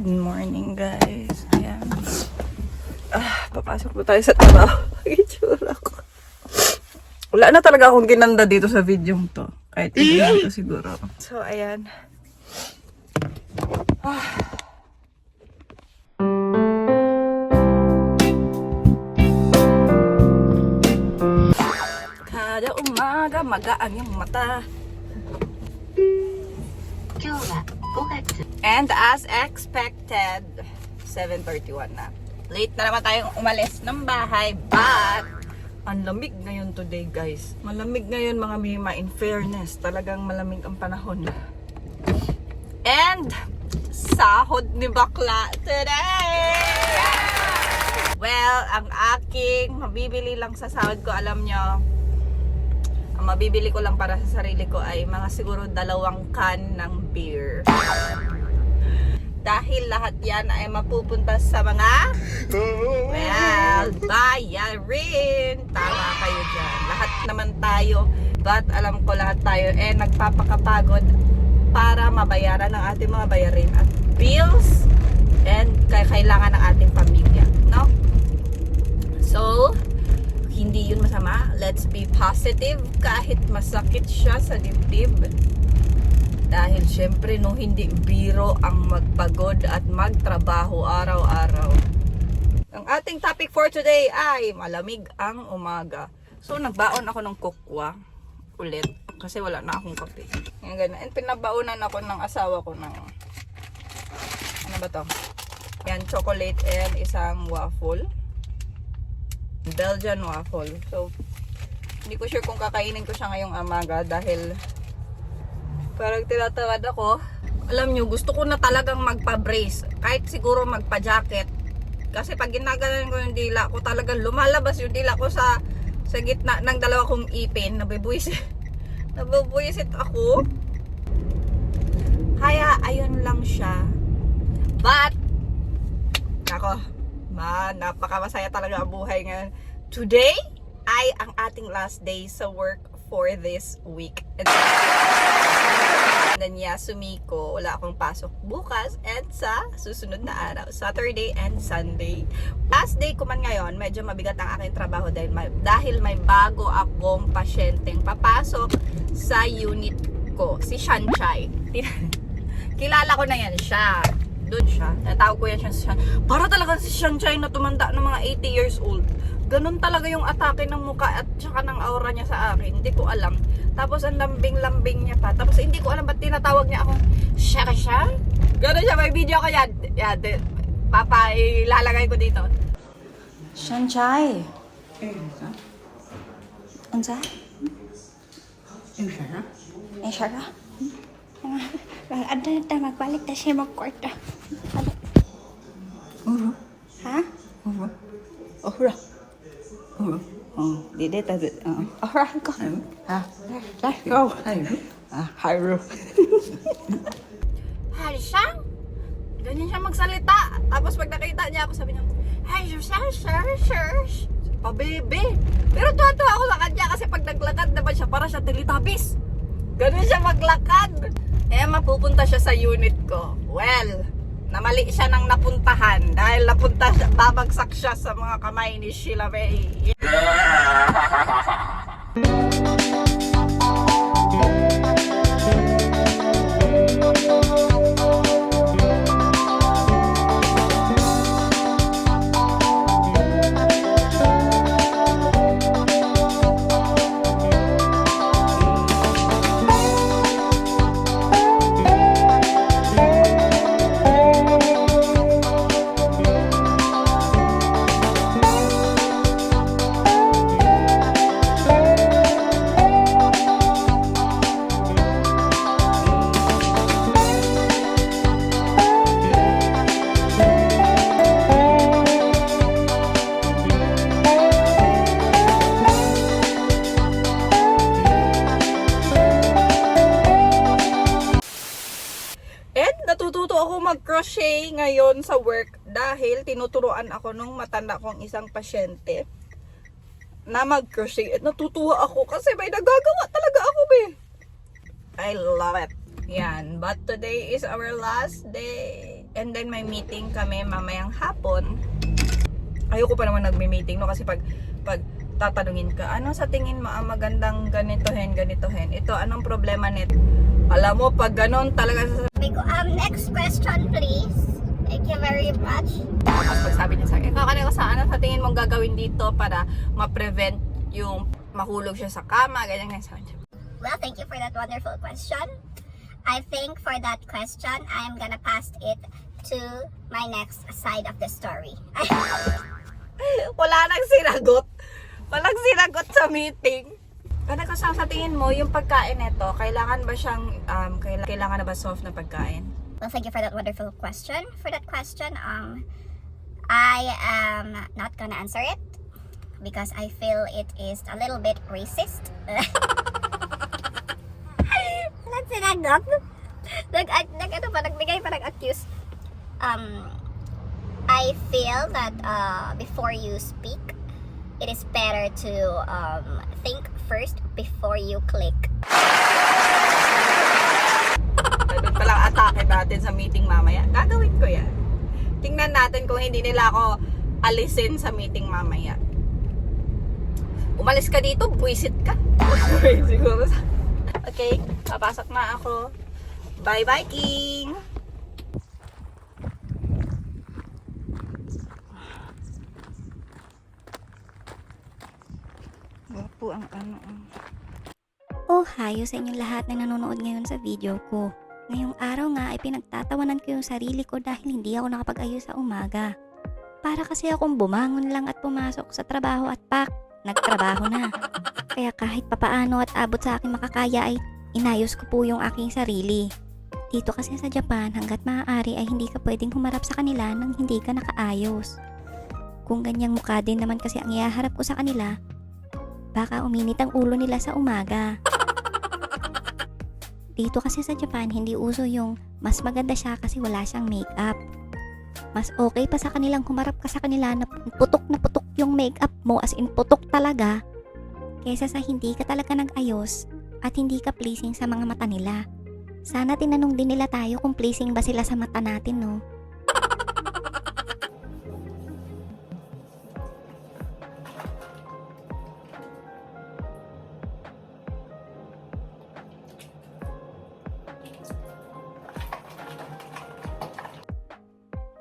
Good morning, guys. Ayan. Papasok po tayo sa trabaho. Itsura ko. Wala na talaga akong ginanda dito sa video to. Kahit ito to siguro. So, ayan. Kada umaga, magaan yung mata. And as expected, 7:31 na. Late na naman tayong umalis ng bahay, but ang lamig ngayon today, guys. Malamig ngayon, mga mima. In fairness, talagang malamig ang panahon. And sahod ni bakla today! Well, ang aking mabibili lang sa sahod ko, alam nyo, ang mabibili ko lang para sa sarili ko ay mga siguro 2 can ng beer. Dahil lahat yan ay mapupunta sa mga bayarin. Tama kayo dyan. Lahat naman tayo, but alam ko lahat tayo nagpapakapagod para mabayaran ang ating mga bayarin at bills and kailangan ng ating pamilya, no? So, hindi yun masama. Let's be positive kahit masakit siya sa dibdib. Dahil syempre no, hindi biro ang magpagod at magtrabaho araw-araw. Ang ating topic for today ay malamig ang umaga. So nagbaon ako ng kokwa ulit kasi wala na akong kape. Ngayon ganun. And pinabaunan ako ng asawa ko ng ano ba to? Yan, chocolate and isang waffle. Belgian waffle. So hindi ko sure kung kakainin ko siya ngayong umaga dahil parang tinatawad ako. Alam nyo, gusto ko na talagang magpa-brace. Kahit siguro magpa-jacket. Kasi pag ginagalan ko yung dila ko, talagang lumalabas yung dila ko sa gitna ng 2 kong ipin. Nabibuisit ako. Kaya, ayun lang siya. But, ako, napakamasaya talaga ang buhay ngayon. Today ay ang ating last day sa work for this week. And Sumiko, wala akong pasok bukas and sa susunod na araw, Saturday and Sunday. Last day ko man ngayon, medyo mabigat ang aking trabaho dahil may bago akong pasyenteng papasok sa unit ko, si Shanchay. Kilala ko na yan siya. Doon siya. Natawag ko yan siya si Shanchay. Para talaga si Shanchay na tumanda ng mga 80 years old. Ganun talaga yung atake ng mukha at saka ng aura niya sa akin. Hindi ko alam. Tapos ang lambing-lambing niya pa. Tapos hindi ko alam ba't tinatawag niya akong Shasha? Ganun siya. May video ko yan. Yan. Papa, ilalagay ko dito. Shanchay. Unsa? Shara? Ada na magbalik na siya magkwarta. Ha? Ura. Dede ta alright go. Let's go. Hyro. Harisang? Ganyan siya magsalita. Tapos pag nakita niya ako, sabi niya, "Hey, sir." Pabebe. Pero tuwa-tuwa ako sa kanya kasi pag naglakad naman siya, para siya Teletubbies. Ganun siya maglakad. Mapupunta siya sa unit ko. Well, namali siya ng napuntahan dahil babagsak siya sa mga kamay ni Sheila May. Natututo ako mag-crochet ngayon sa work dahil tinuturuan ako nung matanda kong isang pasyente na mag-crochet. At natutuwa ako kasi may nagagawa talaga ako, be. I love it. Yan. But today is our last day. And then may meeting kami mamayang hapon. Ayoko pa naman nagme-meeting, no? Kasi pag tatanungin ka, ano sa tingin mo ang magandang ganitohin? Ito, anong problema nito? Alam mo, pag ganon talaga sa... Next question, please. Thank you very much. Tapos pag sabi niya sa akin, kakali ko sa ano sa tingin mong gagawin dito para ma-prevent yung mahulog siya sa kama, ganyan. Well, thank you for that wonderful question. I think for that question, I'm gonna pass it to my next side of the story. Wala nang sinagot. Walang sinagot sa meeting. Ano ka sa tingin mo, yung pagkain nito, kailangan ba siyang, kailangan na ba soft na pagkain? Well, thank you for that wonderful question. For that question, I am not gonna answer it because I feel it is a little bit racist. Walang sinagot. Nagbigay pa nag-accuse. I feel that before you speak, it is better to think first before you click. Doon palang atake natin sa meeting mamaya. Gagawin ko yan. Tingnan natin kung hindi nila ako alisin sa meeting mamaya. Umalis ka dito, buwisit ka. Siguro. Okay, papasok na ako. Bye-bye, King! Po ang ano. Oh, hayo sa inyong lahat na nanonood ngayon sa video ko. Ngayong araw nga ay pinagtatawanan ko yung sarili ko dahil hindi ako nakapag-ayos sa umaga. Para kasi akong bumangon lang at pumasok sa trabaho at nagtrabaho na. Kaya kahit papaano at abot sa aking makakaya ay inayos ko po yung aking sarili. Dito kasi sa Japan, hanggat maaari ay hindi ka pwedeng humarap sa kanila nang hindi ka nakaayos. Kung ganyang mukha din naman kasi ang ihaharap ko sa kanila, baka uminit ang ulo nila sa umaga. Dito kasi sa Japan, hindi uso yung mas maganda siya kasi wala siyang makeup. Mas okay pa sa kanilang humarap ka sa kanila na putok yung makeup mo, as in putok talaga, kaysa sa hindi ka talaga nag-ayos at hindi ka pleasing sa mga mata nila. Sana tinanong din nila tayo kung pleasing ba sila sa mata natin, no?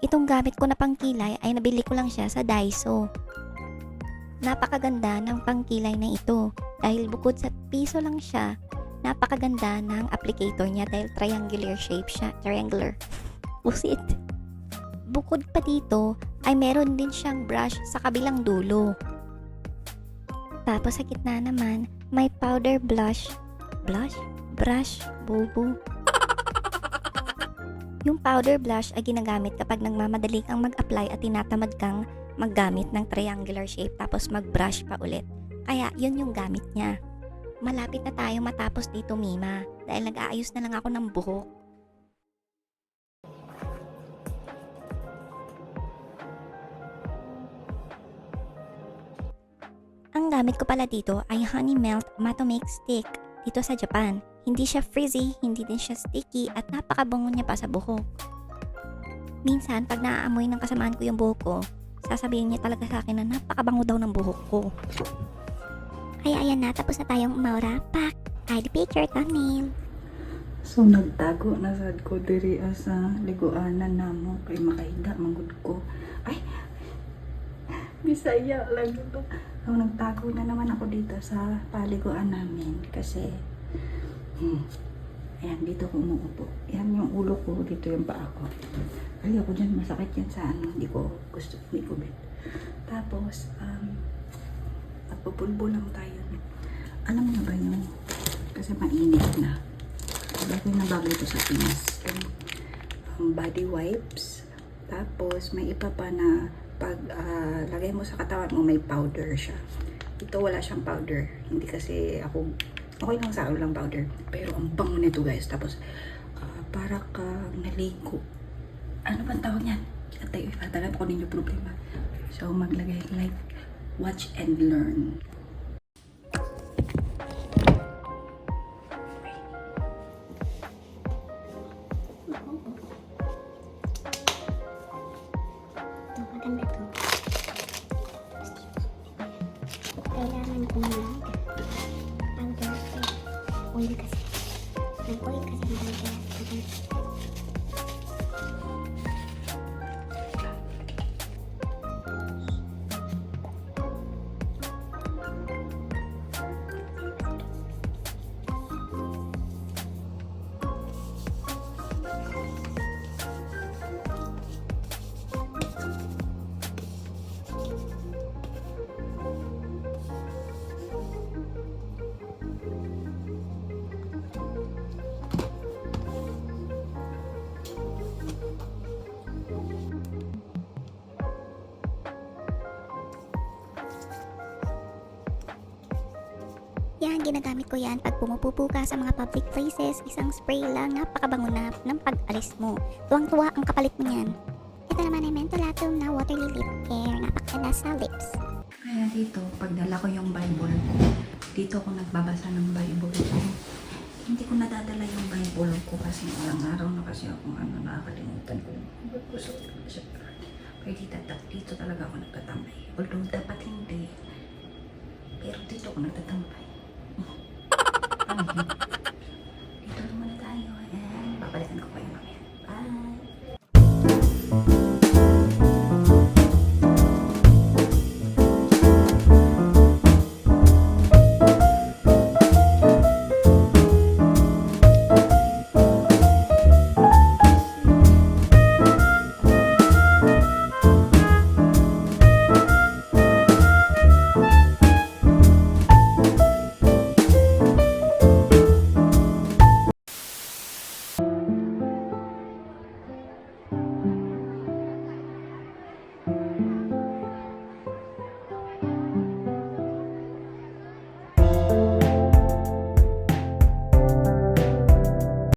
Itong gamit ko na pangkilay ay nabili ko lang siya sa Daiso. Napakaganda ng pangkilay na ito dahil bukod sa piso lang siya, napakaganda ng applicator niya dahil triangular shape siya. Triangular. Pusit. Bukod pa dito ay meron din siyang brush sa kabilang dulo. Tapos sa gitna naman may powder blush. Brush? Bobo. Yung powder blush ay ginagamit kapag nagmamadali kang mag-apply at tinatamad kang maggamit ng triangular shape tapos mag-brush pa ulit. Kaya yun yung gamit niya. Malapit na tayo matapos dito, Mima, dahil nag-aayos na lang ako ng buhok. Ang gamit ko pala dito ay Honey Melt Matte Make Stick dito sa Japan. Hindi siya frizzy, hindi din siya sticky at napakabango niya pa sa buhok. Minsan, pag naaamoy ng kasamaan ko yung buhok ko, sasabihin niya talaga sa akin na napakabango daw ng buhok ko. Kaya ayan na, tapos na tayong umaura. ID picture, thumbnail. So nagtago na sad ko diri sa liguanan namo kay makahiga manggod ko. Ay, Bisaya lang ito. So nagtago na naman ako dito sa paliguan namin kasi ayan, dito ko umuupo. Yan yung ulo ko, dito yung paa ko. Ay, ako dyan, masakit yan sa ano. Hindi ko gusto, hindi ko bet. Tapos, magpupulbo lang tayo. Alam mo na ba yun? Kasi mainit na. Bagay na bagay ito sa Pinas. Body wipes. Tapos, may iba pa na pag lagay mo sa katawan mo, may powder siya. Ito wala siyang powder. Hindi kasi ako, okay lang sa akin lang powder. Pero ang bango nito guys. Tapos, para kang naligo. Ano bang tawag niyan? At tayo ipatalam ko ninyo problema. So, maglagay like, watch and learn. Ang kumalag. Powder. Oil kasi. Ang oil kasi ang powder. Yan, ginagamit ko yan pag pumupupo ka sa mga public places. Isang spray lang, napakabango na ng pag-alis mo. Tuwang-tuwa ang kapalit mo yan. Ito naman ay Mentholatum na Waterly Lip Care. Napakaganda sa lips. Kaya dito, pag dala ko yung Bible ko, dito ako nagbabasa ng Bible ko. Hindi ko nadadala yung Bible ko kasi ilang araw na kasi ako nakakalimutan ko. Gusto ko siya. Kaya dito talaga ako nagtatambay. Although dapat hindi. Pero dito ako nagtatambay.